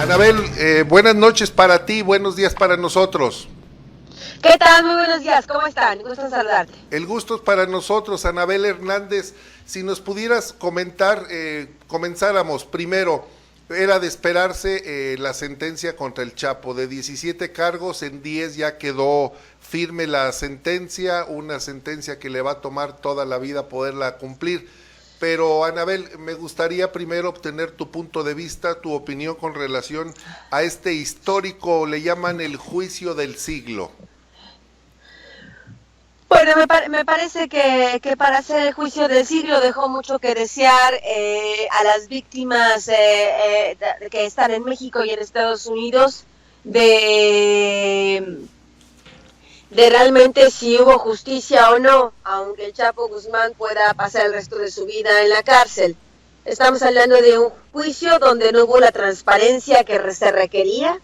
Anabel, buenas noches para ti, buenos días para nosotros. ¿Qué tal? Muy buenos días, ¿cómo están? Gusto en saludarte. El gusto es para nosotros, Anabel Hernández. Si nos pudieras comentar, comenzáramos primero, era de esperarse la sentencia contra el Chapo, de 17 cargos, en 10 ya quedó firme la sentencia, una sentencia que le va a tomar toda la vida poderla cumplir. Pero, Anabel, me gustaría primero obtener tu punto de vista, tu opinión con relación a este histórico, le llaman el juicio del siglo. Bueno, me parece que para hacer el juicio del siglo dejó mucho que desear a las víctimas que están en México y en Estados Unidos de realmente si hubo justicia o no, aunque el Chapo Guzmán pueda pasar el resto de su vida en la cárcel. Estamos hablando de un juicio donde no hubo la transparencia que se requería,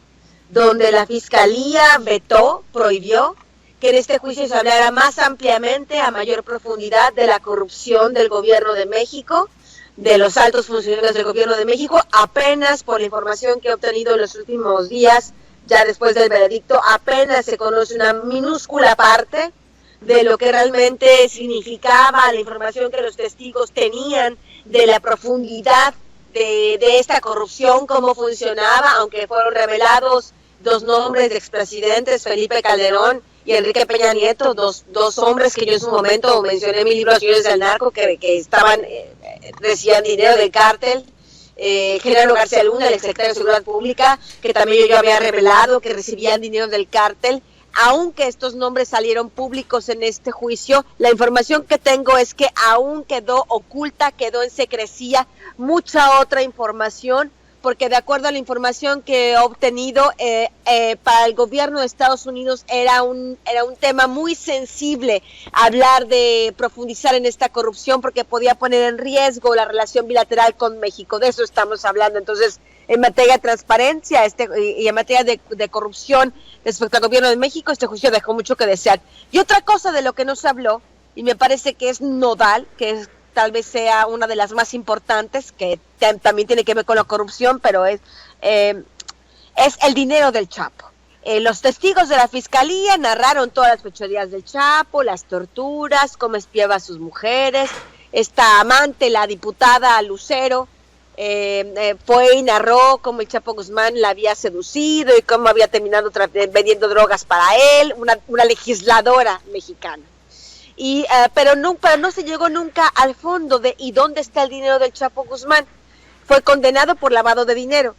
donde la Fiscalía vetó, prohibió que en este juicio se hablara más ampliamente, a mayor profundidad, de la corrupción del gobierno de México, de los altos funcionarios del gobierno de México. Apenas por la información que he obtenido en los últimos días, ya después del veredicto, apenas se conoce una minúscula parte de lo que realmente significaba la información que los testigos tenían de la profundidad de esta corrupción, cómo funcionaba, aunque fueron revelados dos nombres de expresidentes, Felipe Calderón y Enrique Peña Nieto, dos hombres que yo en su momento mencioné en mi libro Los Señores del Narco, que estaban, recibían dinero del cártel. Genaro García Luna, el exsecretario de Seguridad Pública, que también yo había revelado que recibían dinero del cártel. Aunque estos nombres salieron públicos en este juicio, la información que tengo es que aún quedó oculta, quedó en secrecía mucha otra información, porque de acuerdo a la información que he obtenido, para el gobierno de Estados Unidos era un tema muy sensible hablar de profundizar en esta corrupción, porque podía poner en riesgo la relación bilateral con México. De eso estamos hablando. Entonces, en materia de transparencia y en materia de corrupción respecto al gobierno de México, este juicio dejó mucho que desear. Y otra cosa de lo que no se habló, y me parece que es nodal, que es tal vez sea una de las más importantes, que también tiene que ver con la corrupción, pero es el dinero del Chapo. Los testigos de la Fiscalía narraron todas las fechorías del Chapo, las torturas, cómo espiaba a sus mujeres. Esta amante, la diputada Lucero, fue y narró cómo el Chapo Guzmán la había seducido y cómo había terminado vendiendo drogas para él, una legisladora mexicana. Pero no se llegó nunca al fondo de ¿y dónde está el dinero del Chapo Guzmán? Fue condenado por lavado de dinero.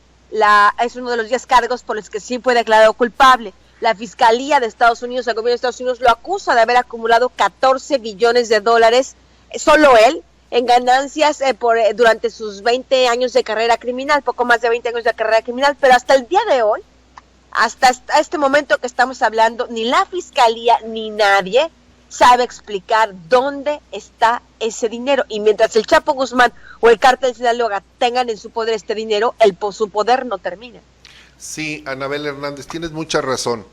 Es uno de los 10 cargos por los que sí fue declarado culpable. La Fiscalía de Estados Unidos, el gobierno de Estados Unidos, lo acusa de haber acumulado 14 billones de dólares, solo él, en ganancias durante sus 20 años de carrera criminal, poco más de 20 años de carrera criminal, pero hasta el día de hoy, hasta este momento que estamos hablando, ni la Fiscalía ni nadie sabe explicar dónde está ese dinero. Y mientras el Chapo Guzmán o el cártel de Sinaloa tengan en su poder este dinero, su poder no termina. Sí, Anabel Hernández, tienes mucha razón.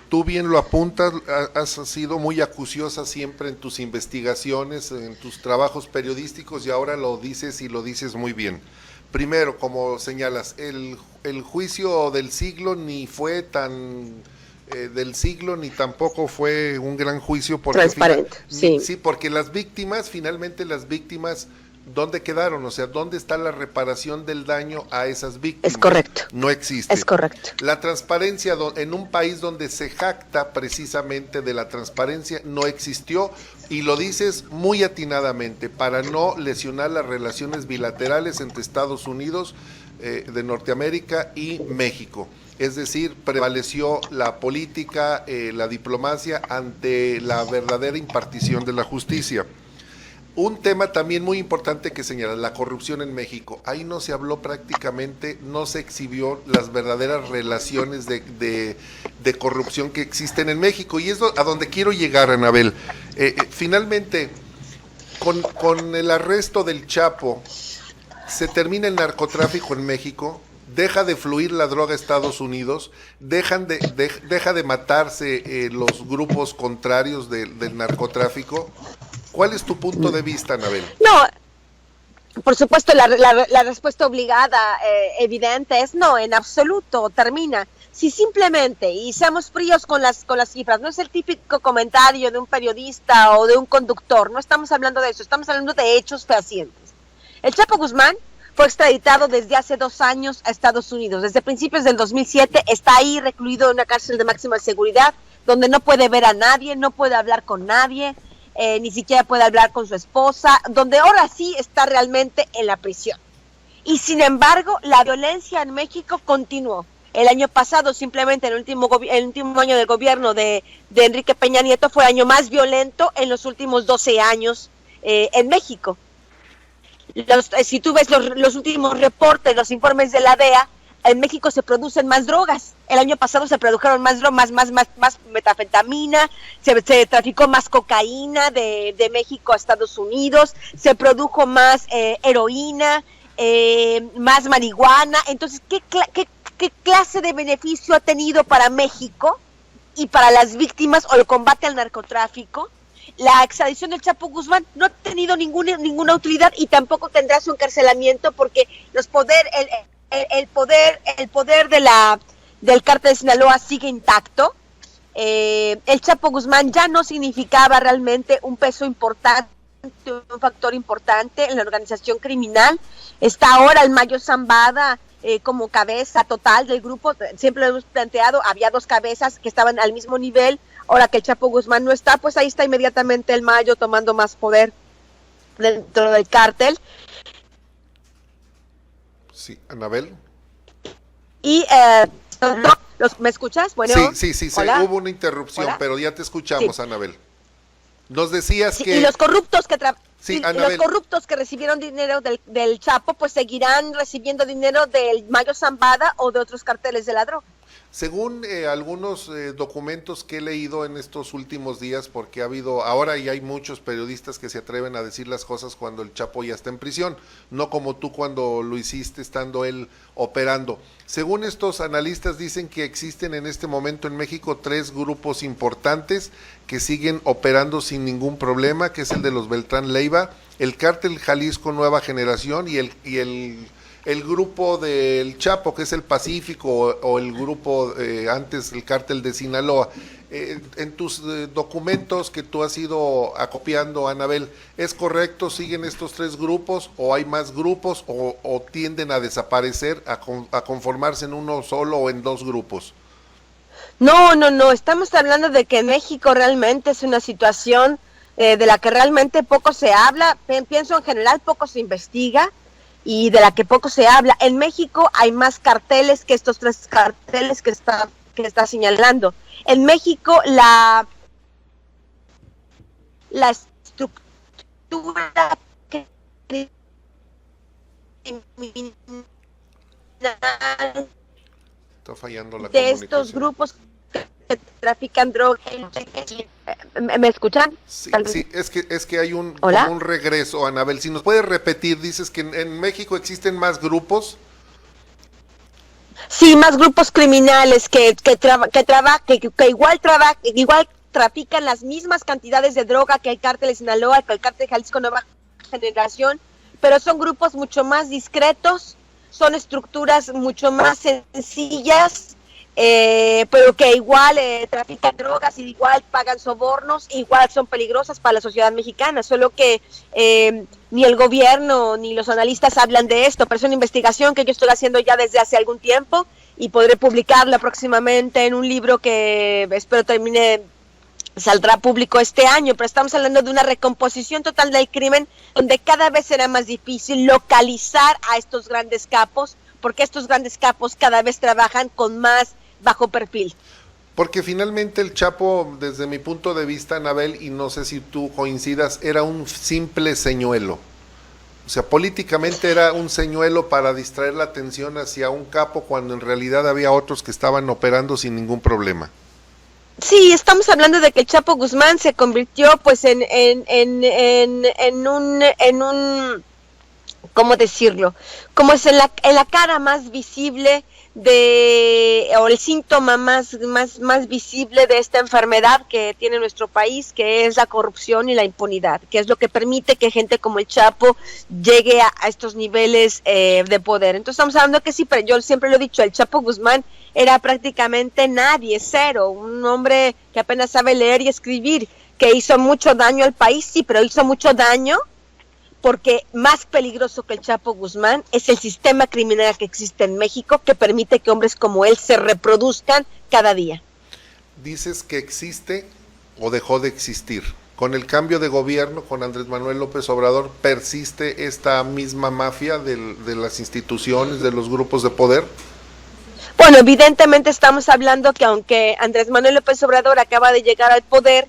Tú bien lo apuntas, has sido muy acuciosa siempre en tus investigaciones, en tus trabajos periodísticos, y ahora lo dices y lo dices muy bien. Primero, como señalas, el juicio del siglo ni fue tan del siglo, ni tampoco fue un gran juicio porque transparente, sí, porque finalmente las víctimas, ¿dónde quedaron? O sea, ¿dónde está la reparación del daño a esas víctimas? Es correcto. No existe. Es correcto. La transparencia en un país donde se jacta precisamente de la transparencia no existió, y lo dices muy atinadamente, para no lesionar las relaciones bilaterales entre Estados Unidos de Norteamérica y México. Es decir, prevaleció la política, la diplomacia ante la verdadera impartición de la justicia. Un tema también muy importante que señala, la corrupción en México. Ahí no se habló prácticamente, no se exhibió las verdaderas relaciones de corrupción que existen en México. Y es a donde quiero llegar, Anabel. Finalmente, con el arresto del Chapo, se termina el narcotráfico en México. Deja de fluir la droga a Estados Unidos, deja de matarse los grupos contrarios del narcotráfico. ¿Cuál es tu punto de vista, Anabel? No, Por supuesto, la respuesta obligada, evidente, es no, en absoluto, termina. Si simplemente, y seamos fríos con las cifras, no es el típico comentario de un periodista o de un conductor, no estamos hablando de eso, estamos hablando de hechos fehacientes. El Chapo Guzmán fue extraditado desde hace 2 años a Estados Unidos. Desde principios del 2007 está ahí recluido en una cárcel de máxima seguridad, donde no puede ver a nadie, no puede hablar con nadie, ni siquiera puede hablar con su esposa, donde ahora sí está realmente en la prisión. Y sin embargo, la violencia en México continuó. El año pasado, simplemente el último año del gobierno de Enrique Peña Nieto fue el año más violento en los últimos 12 años en México. Si tú ves los últimos reportes, los informes de la DEA, en México se producen más drogas. El año pasado se produjeron más metanfetamina, se traficó más cocaína de México a Estados Unidos, se produjo más heroína, más marihuana. Entonces, ¿qué clase de beneficio ha tenido para México y para las víctimas o el combate al narcotráfico? La extradición del Chapo Guzmán no ha tenido ninguna utilidad y tampoco tendrá su encarcelamiento, porque el poder del cártel de Sinaloa sigue intacto. El Chapo Guzmán ya no significaba realmente un peso importante, un factor importante en la organización criminal. Está ahora el Mayo Zambada como cabeza total del grupo. Siempre lo hemos planteado, había 2 cabezas que estaban al mismo nivel. Ahora que el Chapo Guzmán no está, pues ahí está inmediatamente el Mayo tomando más poder dentro del cártel. Sí, Anabel. Y ¿me escuchas? Bueno, sí, hubo una interrupción, ¿hola? Pero ya te escuchamos, sí. Anabel. Nos decías que... Y los corruptos los corruptos que recibieron dinero del Chapo, pues seguirán recibiendo dinero del Mayo Zambada o de otros carteles de la droga. Según algunos documentos que he leído en estos últimos días, porque ha habido, ahora ya hay muchos periodistas que se atreven a decir las cosas cuando el Chapo ya está en prisión, no como tú cuando lo hiciste estando él operando. Según estos analistas dicen que existen en este momento en México 3 grupos importantes que siguen operando sin ningún problema, que es el de los Beltrán Leiva, el Cártel Jalisco Nueva Generación y el grupo del Chapo, que es el Pacífico, o el grupo antes el Cártel de Sinaloa. En tus documentos que tú has ido acopiando, Anabel, ¿es correcto? ¿Siguen estos 3 grupos o hay más grupos o tienden a desaparecer, a conformarse en uno solo o en 2 grupos? No, estamos hablando de que México realmente es una situación de la que realmente poco se habla. Pienso en general, poco se investiga y de la que poco se habla. En México hay más carteles que estos 3 carteles que está señalando. En México la estructura criminal está fallando la de estos grupos que trafican drogas. ¿Me escuchan? Sí, es que hay como un regreso, Anabel. Si nos puedes repetir, dices que en México existen más grupos. Sí, más grupos criminales que igual trafican las mismas cantidades de droga que el Cártel de Sinaloa, que el Cártel de Jalisco Nueva Generación, pero son grupos mucho más discretos, son estructuras mucho más sencillas, pero que igual trafican drogas y igual pagan sobornos, igual son peligrosas para la sociedad mexicana, solo que ni el gobierno ni los analistas hablan de esto, pero es una investigación que yo estoy haciendo ya desde hace algún tiempo y podré publicarla próximamente en un libro que espero saldrá público este año, pero estamos hablando de una recomposición total del crimen donde cada vez será más difícil localizar a estos grandes capos, porque estos grandes capos cada vez trabajan con más bajo perfil. Porque finalmente el Chapo, desde mi punto de vista, Anabel, y no sé si tú coincidas, era un simple señuelo. O sea, políticamente era un señuelo para distraer la atención hacia un capo cuando en realidad había otros que estaban operando sin ningún problema. Sí, estamos hablando de que el Chapo Guzmán se convirtió pues en un ¿cómo decirlo? Como es en la cara más visible o el síntoma más visible de esta enfermedad que tiene nuestro país, que es la corrupción y la impunidad, que es lo que permite que gente como el Chapo llegue a estos niveles de poder. Entonces estamos hablando que sí, pero yo siempre lo he dicho, el Chapo Guzmán era prácticamente nadie, cero, un hombre que apenas sabe leer y escribir, que hizo mucho daño al país, sí, pero hizo mucho daño porque más peligroso que el Chapo Guzmán es el sistema criminal que existe en México, que permite que hombres como él se reproduzcan cada día. Dices que existe o dejó de existir. Con el cambio de gobierno, con Andrés Manuel López Obrador, ¿persiste esta misma mafia de las instituciones, de los grupos de poder? Bueno, evidentemente estamos hablando que aunque Andrés Manuel López Obrador acaba de llegar al poder,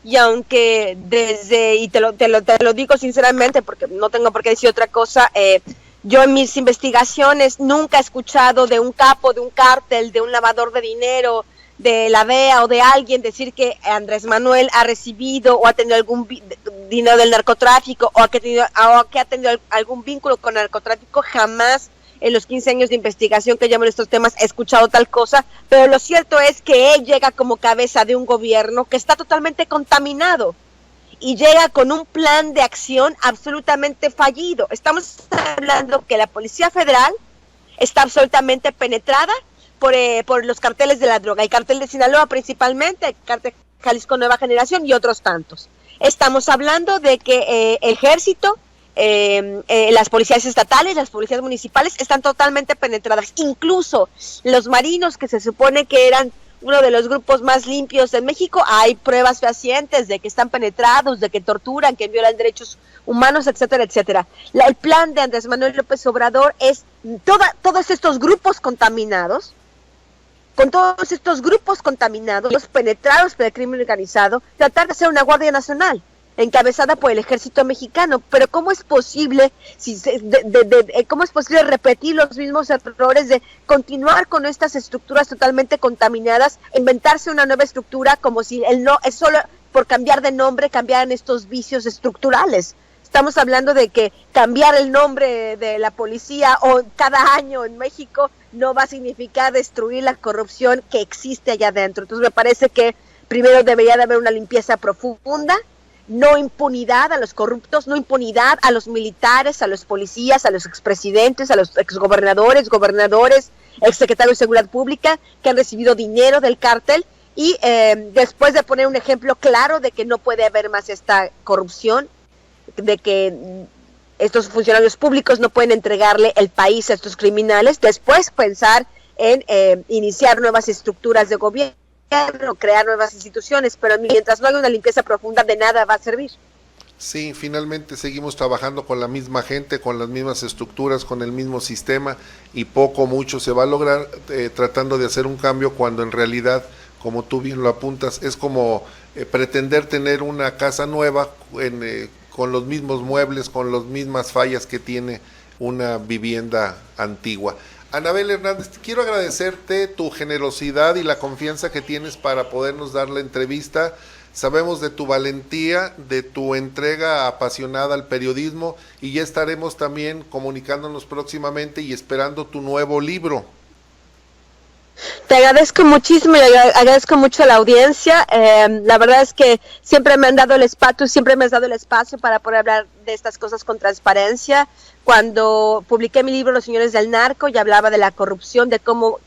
y aunque y te lo digo sinceramente porque no tengo por qué decir otra cosa, yo en mis investigaciones nunca he escuchado de un capo, de un cártel, de un lavador de dinero, de la DEA o de alguien decir que Andrés Manuel ha recibido o ha tenido algún dinero del narcotráfico o que ha tenido algún vínculo con narcotráfico. Jamás en los 15 años de investigación que llevo en estos temas he escuchado tal cosa, pero lo cierto es que él llega como cabeza de un gobierno que está totalmente contaminado y llega con un plan de acción absolutamente fallido. Estamos hablando que la Policía Federal está absolutamente penetrada por los carteles de la droga, el cartel de Sinaloa principalmente, el cartel Jalisco Nueva Generación y otros tantos. Estamos hablando de que el ejército, las policías estatales, las policías municipales están totalmente penetradas, incluso los marinos que se supone que eran uno de los grupos más limpios de México, hay pruebas fehacientes de que están penetrados, de que torturan, que violan derechos humanos, etcétera, etcétera. El plan de Andrés Manuel López Obrador es todos estos grupos contaminados, con todos estos grupos contaminados, penetrados por el crimen organizado, tratar de hacer una Guardia Nacional encabezada por el Ejército Mexicano. Pero ¿cómo es posible cómo es posible repetir los mismos errores de continuar con estas estructuras totalmente contaminadas, inventarse una nueva estructura como si es solo por cambiar de nombre cambiaran estos vicios estructurales? Estamos hablando de que cambiar el nombre de la policía o cada año en México no va a significar destruir la corrupción que existe allá adentro. Entonces me parece que primero debería de haber una limpieza profunda, no impunidad a los corruptos, no impunidad a los militares, a los policías, a los expresidentes, a los exgobernadores, gobernadores, exsecretarios de Seguridad Pública que han recibido dinero del cártel, y después de poner un ejemplo claro de que no puede haber más esta corrupción, de que estos funcionarios públicos no pueden entregarle el país a estos criminales, después pensar en iniciar nuevas estructuras de gobierno, crear nuevas instituciones, pero mientras no haya una limpieza profunda, de nada va a servir. Sí, finalmente seguimos trabajando con la misma gente, con las mismas estructuras, con el mismo sistema, y poco o mucho se va a lograr tratando de hacer un cambio cuando en realidad, como tú bien lo apuntas, es como pretender tener una casa nueva con los mismos muebles, con las mismas fallas que tiene una vivienda antigua. Anabel Hernández, quiero agradecerte tu generosidad y la confianza que tienes para podernos dar la entrevista. Sabemos de tu valentía, de tu entrega apasionada al periodismo, y ya estaremos también comunicándonos próximamente y esperando tu nuevo libro. Te agradezco muchísimo y agradezco mucho a la audiencia. La verdad es que siempre me han dado el espacio, siempre me has dado el espacio para poder hablar de estas cosas con transparencia. Cuando publiqué mi libro Los Señores del Narco, ya hablaba de la corrupción, de cómo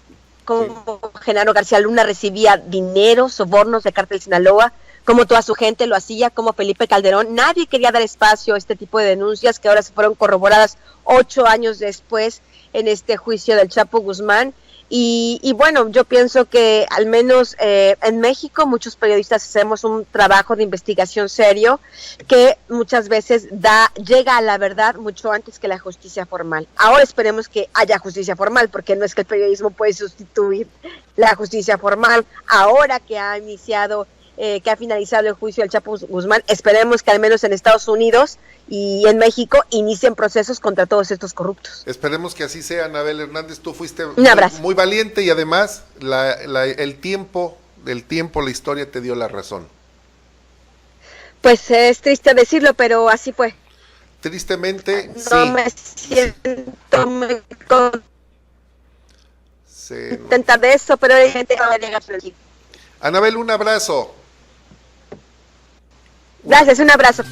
Genaro García Luna recibía dinero, sobornos de Cártel Sinaloa, cómo toda su gente lo hacía, cómo Felipe Calderón. Nadie quería dar espacio a este tipo de denuncias que ahora se fueron corroboradas 8 años después en este juicio del Chapo Guzmán. Y bueno, yo pienso que al menos en México muchos periodistas hacemos un trabajo de investigación serio que muchas veces llega a la verdad mucho antes que la justicia formal. Ahora esperemos que haya justicia formal, porque no es que el periodismo puede sustituir la justicia formal. Ahora que ha iniciado, que ha finalizado el juicio del Chapo Guzmán, esperemos que al menos en Estados Unidos y en México inicien procesos contra todos estos corruptos. Esperemos que así sea, Anabel Hernández. Tú fuiste muy valiente, y además el tiempo, la historia te dio la razón. Pues es triste decirlo, pero así fue. Tristemente, no sí. Me siento muy Sí, no. Intentar de eso, pero hay gente que no va a llegar por aquí. Anabel, un abrazo. Gracias, un abrazo.